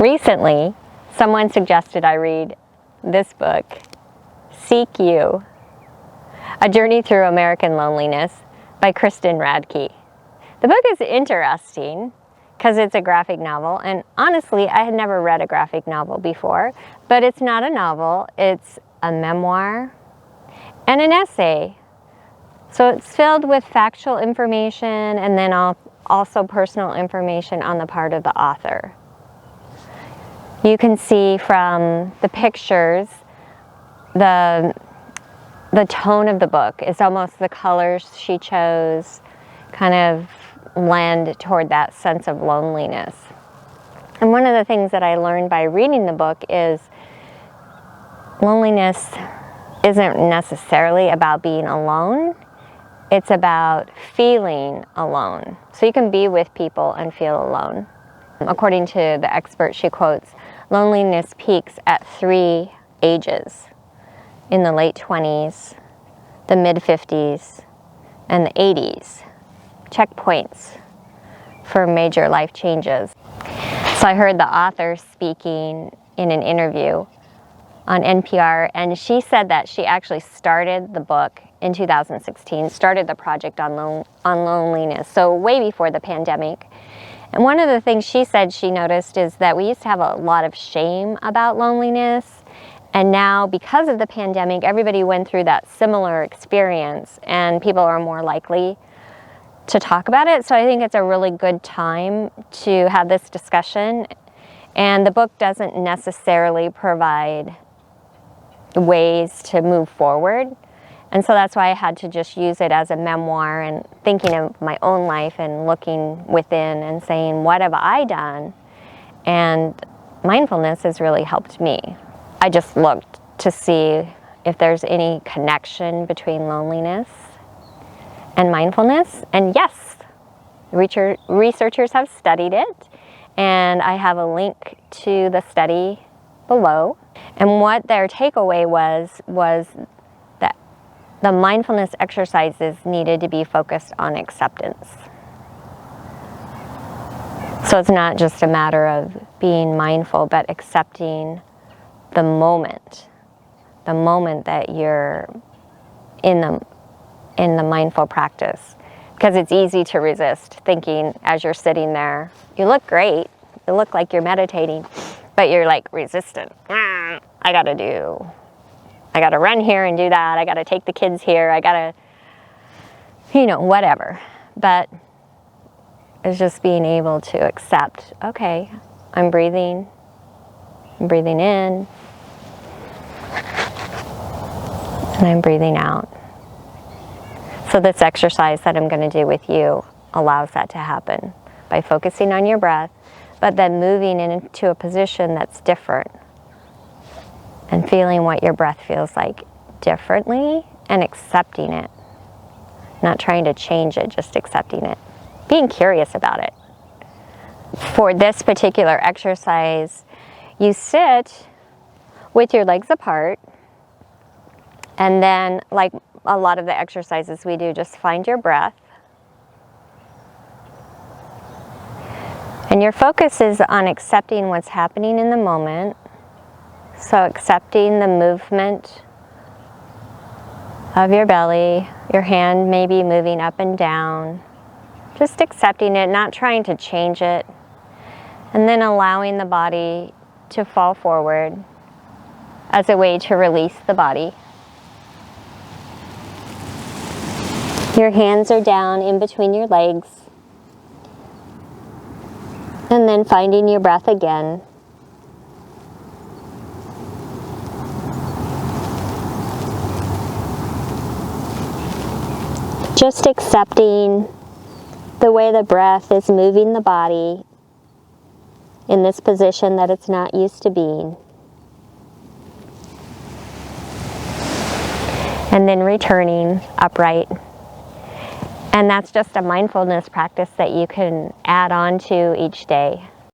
Recently, someone suggested I read this book, Seek You, A Journey Through American Loneliness by Kristen Radtke. The book is interesting because it's a graphic novel, and honestly, I had never read a graphic novel before, but it's not a novel, it's a memoir and an essay. So it's filled with factual information and then also personal information on the part of the author. You can see from the pictures, the tone of the book is almost the colors she chose kind of lend toward that sense of loneliness. And one of the things that I learned by reading the book is loneliness isn't necessarily about being alone. It's about feeling alone. So you can be with people and feel alone. According to the expert she quotes, loneliness peaks at 3 ages: in the late 20s, the mid-50s, and the 80s. Checkpoints for major life changes. So I heard the author speaking in an interview on NPR, and she said that she actually started the book in 2016, started the project on loneliness, so way before the pandemic. And one of the things she said she noticed is that we used to have a lot of shame about loneliness, and now because of the pandemic, everybody went through that similar experience, and people are more likely to talk about it. So I think it's a really good time to have this discussion. And the book doesn't necessarily provide ways to move forward. And so that's why I had to just use it as a memoir and thinking of my own life and looking within and saying, what have I done? And mindfulness has really helped me. I just looked to see if there's any connection between loneliness and mindfulness. And yes, researchers have studied it. And I have a link to the study below. And what their takeaway was that the mindfulness exercises needed to be focused on acceptance. So it's not just a matter of being mindful, but accepting the moment that you're in the mindful practice. Because it's easy to resist thinking as you're sitting there, you look great, you look like you're meditating, but you're like resistant. I gotta run here and do that, I gotta take the kids here, I gotta, whatever. But it's just being able to accept, okay, I'm breathing in, and I'm breathing out. So this exercise that I'm going to do with you allows that to happen by focusing on your breath, but then moving into a position that's different and feeling what your breath feels like differently and accepting it. Not trying to change it, just accepting it. Being curious about it. For this particular exercise, you sit with your legs apart, and then, like a lot of the exercises we do, just find your breath. And your focus is on accepting what's happening in the moment. So accepting the movement of your belly, your hand maybe moving up and down. Just accepting it, not trying to change it. And then allowing the body to fall forward as a way to release the body. Your hands are down in between your legs. And then finding your breath again. Just accepting the way the breath is moving the body in this position that it's not used to being. And then returning upright. And that's just a mindfulness practice that you can add on to each day.